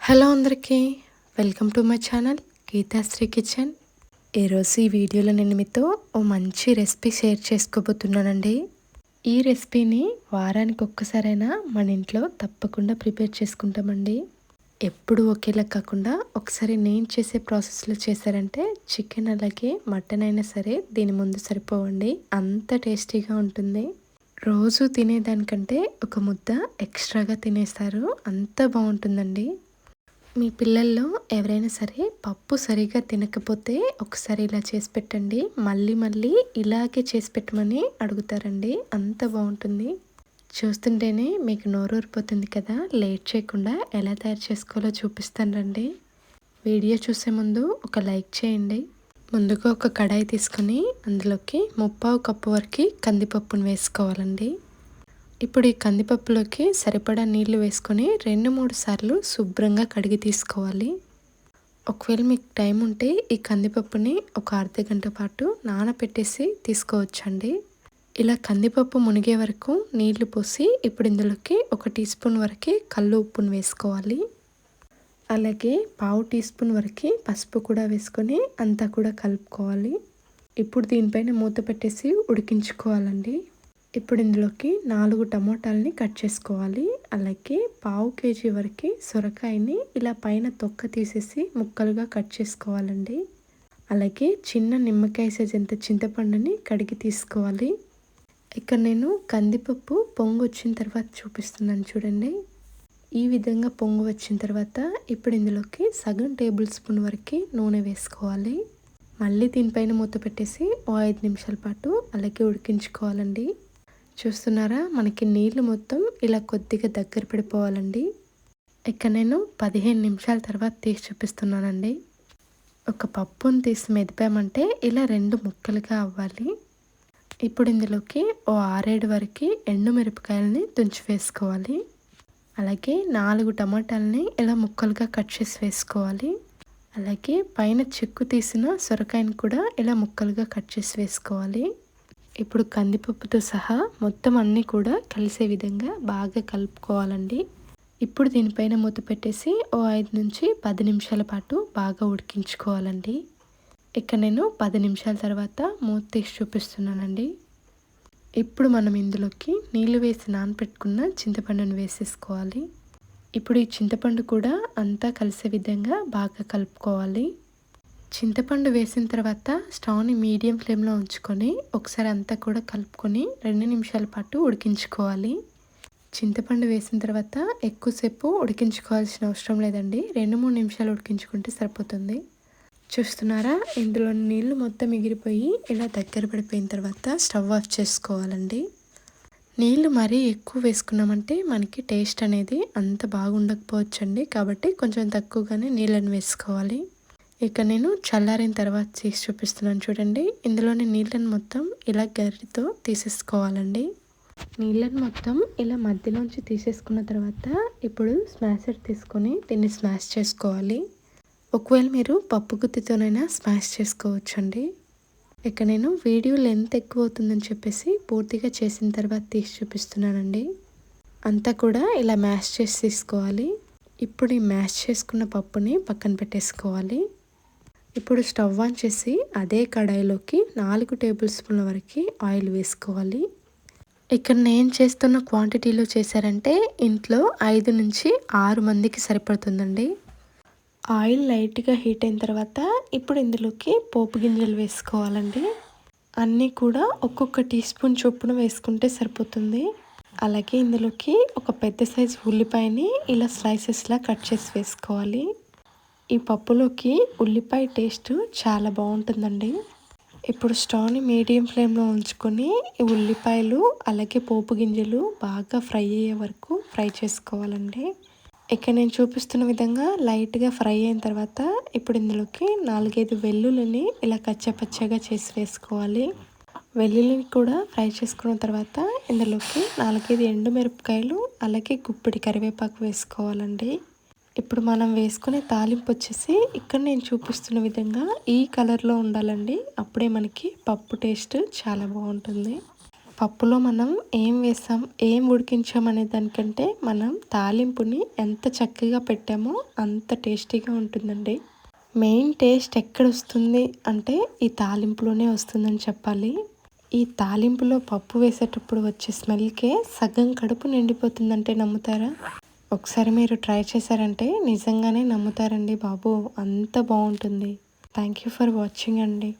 Hello అందరికీ, welcome to my channel Geethasri kitchen. ఈరోజు ఈ వీడియోలో నేను మీతో ఓ మంచి రెసిపీ షేర్ చేసుకోబోతున్నానండి. ఈ రెసిపీని వారానికి ఒక్కసారైనా మన ఇంట్లో తప్పకుండా ప్రిపేర్ చేసుకుంటామండి. ఎప్పుడు ఒకేలా కాకుండా ఒకసారి నేను చేసే ప్రాసెస్లో చేశారంటే చికెన్ అలాగే మటన్ అయినా సరే దీని ముందు సరిపోవండి, అంత టేస్టీగా ఉంటుంది. రోజు తినేదానికంటే ఒక ముద్ద ఎక్స్ట్రాగా తినేస్తారు, అంత బాగుంటుందండి. మీ పిల్లల్లో ఎవరైనా సరే పప్పు సరిగా తినకపోతే ఒకసారి ఇలా చేసి పెట్టండి, మళ్ళీ మళ్ళీ ఇలాగే చేసి పెట్టమని అడుగుతారండి, అంత బాగుంటుంది. చూస్తుంటేనే మీకు నోరూరిపోతుంది కదా. లేట్ చేయకుండా ఎలా తయారు చేసుకోవాలో చూపిస్తాను రండి. వీడియో చూసే ముందు ఒక లైక్ చేయండి. ముందుగా ఒక కడాయి తీసుకొని అందులోకి 1/2 కప్పు వరకు కందిపప్పును వేసుకోవాలండి. ఇప్పుడు ఈ కందిపప్పులోకి సరిపడా నీళ్లు వేసుకొని 2-3 సార్లు శుభ్రంగా కడిగి తీసుకోవాలి. ఒకవేళ మీకు టైం ఉంటే ఈ కందిపప్పుని ఒక అర్ధ గంట పాటు నానబెట్టేసి తీసుకోవచ్చండి. ఇలా కందిపప్పు మునిగే వరకు నీళ్లు పోసి ఇప్పుడు ఇందులోకి 1 టీ స్పూన్ వరకు కల్లు ఉప్పును వేసుకోవాలి. అలాగే 1/2 టీ స్పూన్ వరకు పసుపు కూడా వేసుకొని అంతా కూడా కలుపుకోవాలి. ఇప్పుడు దీనిపైన మూత పెట్టేసి ఉడికించుకోవాలండి. ఇప్పుడు ఇందులోకి 4 టమోటాలని కట్ చేసుకోవాలి. అలాగే 1/2 కేజీ వరకు సొరకాయని ఇలా పైన తొక్క తీసేసి ముక్కలుగా కట్ చేసుకోవాలండి. అలాగే చిన్న నిమ్మకాయ సైజ్ ఎంత చింతపండుని కడిగి తీసుకోవాలి. ఇక్కడ నేను కందిపప్పు పొంగు వచ్చిన తర్వాత చూపిస్తున్నాను చూడండి. ఈ విధంగా పొంగు వచ్చిన తర్వాత ఇప్పుడు ఇందులోకి సగం టేబుల్ స్పూన్ వరకు నూనె వేసుకోవాలి. మళ్ళీ దీనిపైన మూత పెట్టేసి 5 నిమిషాల పాటు అలాగే ఉడికించుకోవాలండి. చూస్తున్నారా, మనకి నీళ్ళు మొత్తం ఇలా కొద్దిగా దగ్గర పడిపోవాలండి. ఇక్కడ నేను 15 నిమిషాల తర్వాత తీసి చూపిస్తున్నానండి. ఒక పప్పును తీసి మెదిపామంటే ఇలా 2 ముక్కలుగా అవ్వాలి. ఇప్పుడు ఇందులోకి ఓ 6-7 వరకు ఎండుమిరపకాయలని తుంచి వేసుకోవాలి. అలాగే 4 టమాటాలని ఇలా ముక్కలుగా కట్ చేసి వేసుకోవాలి. అలాగే పైన చెక్కు తీసిన సొరకాయని కూడా ఇలా ముక్కలుగా కట్ చేసి వేసుకోవాలి. ఇప్పుడు కందిపప్పుతో సహా మొత్తం అన్నీ కూడా కలిసే విధంగా బాగా కలుపుకోవాలండి. ఇప్పుడు దీనిపైన మూత పెట్టేసి ఓ 5-10 నిమిషాల పాటు బాగా ఉడికించుకోవాలండి. ఇక్కడ నేను 10 నిమిషాల తర్వాత మూత తీసి చూపిస్తున్నానండి. ఇప్పుడు మనం ఇందులోకి నీళ్లు వేసి నానపెట్టుకున్న చింతపండును వేసేసుకోవాలి. ఇప్పుడు ఈ చింతపండు కూడా అంతా కలిసే విధంగా బాగా కలుపుకోవాలి. చింతపండు వేసిన తర్వాత స్టవ్ని మీడియం ఫ్లేమ్లో ఉంచుకొని ఒకసారి అంతా కూడా కలుపుకొని 2 నిమిషాల పాటు ఉడికించుకోవాలి. చింతపండు వేసిన తర్వాత ఎక్కువసేపు ఉడికించుకోవాల్సిన అవసరం లేదండి, 2-3 నిమిషాలు ఉడికించుకుంటే సరిపోతుంది. చూస్తున్నారా, ఇందులో నీళ్ళు మొత్తం ఎగిరిపోయి ఇలా దగ్గర పడిపోయిన తర్వాత స్టవ్ ఆఫ్ చేసుకోవాలండి. నీళ్ళు మరీ ఎక్కువ వేసుకున్నామంటే మనకి టేస్ట్ అనేది అంత బాగుండకపోవచ్చండి, కాబట్టి కొంచెం తక్కువగానే నీళ్ళని వేసుకోవాలి. ఇక నేను చల్లారిన తర్వాత తీసి చూపిస్తున్నాను చూడండి. ఇందులోని నీళ్ళని మొత్తం ఇలా గరిటెతో తీసేసుకోవాలండి. నీళ్ళని మొత్తం ఇలా మధ్యలోంచి తీసేసుకున్న తర్వాత ఇప్పుడు స్మాషర్ తీసుకొని దీన్ని స్మాష్ చేసుకోవాలి. ఒకవేళ మీరు పప్పు గుత్తితోనైనా స్మాష్ చేసుకోవచ్చండి. ఇక నేను వీడియో లెంత్ ఎక్కువ అవుతుందని చెప్పేసి పూర్తిగా చేసిన తర్వాత తీసి చూపిస్తున్నానండి. అంతా కూడా ఇలా మ్యాష్ చేసి తీసుకోవాలి. ఇప్పుడు ఈ మ్యాష్ చేసుకున్న పప్పుని పక్కన పెట్టేసుకోవాలి. ఇప్పుడు స్టవ్ ఆన్ చేసి అదే కడాయిలోకి 4 టేబుల్ స్పూన్ల వరకు ఆయిల్ వేసుకోవాలి. ఇక్కడ నేను చేస్తున్న క్వాంటిటీలో చేశారంటే ఇంట్లో 5-6 మందికి సరిపడుతుందండి. ఆయిల్ లైట్గా హీట్ అయిన తర్వాత ఇప్పుడు ఇందులోకి పోపు గింజలు వేసుకోవాలండి. అన్నీ కూడా ఒక్కొక్క టీ స్పూన్ చొప్పున వేసుకుంటే సరిపోతుంది. అలాగే ఇందులోకి ఒక పెద్ద సైజు ఉల్లిపాయని ఇలా స్లైసెస్లా కట్ చేసి వేసుకోవాలి. ఈ పప్పులోకి ఉల్లిపాయ టేస్ట్ చాలా బాగుంటుందండి. ఇప్పుడు స్టవ్ని మీడియం ఫ్లేమ్లో ఉంచుకొని ఈ ఉల్లిపాయలు అలాగే పోపు గింజలు బాగా ఫ్రై అయ్యే వరకు ఫ్రై చేసుకోవాలండి. ఇక నేను చూపిస్తున్న విధంగా లైట్గా ఫ్రై అయిన తర్వాత ఇప్పుడు ఇందులోకి 4-5 వెల్లుల్లిని ఇలా కచ్చపచ్చగా చేసి వేసుకోవాలి. వెల్లుల్లిని కూడా ఫ్రై చేసుకున్న తర్వాత ఇందులోకి 4-5 ఎండుమిరపకాయలు అలాగే గుప్పిడి కరివేపాకు వేసుకోవాలండి. ఇప్పుడు మనం వేసుకునే తాలింపు వచ్చేసి ఇక్కడ నేను చూపిస్తున్న విధంగా ఈ కలర్లో ఉండాలండి, అప్పుడే మనకి పప్పు టేస్ట్ చాలా బాగుంటుంది. పప్పులో మనం ఏం వేసాం ఏం ఉడికించాం అనే దానికంటే మనం తాలింపుని ఎంత చక్కగా పెట్టామో అంత టేస్టీగా ఉంటుందండి. మెయిన్ టేస్ట్ ఎక్కడ వస్తుంది అంటే ఈ తాలింపులోనే వస్తుందని చెప్పాలి. ఈ తాలింపులో పప్పు వేసేటప్పుడు వచ్చే స్మెల్కే సగం కడుపు నిండిపోతుందంటే నమ్ముతారా? ఒకసారి మీరు ట్రై చేశారంటే నిజంగానే నమ్ముతారండి బాబు, అంత బాగుంటుంది. థ్యాంక్ యూ ఫర్ వాచింగ్ అండి.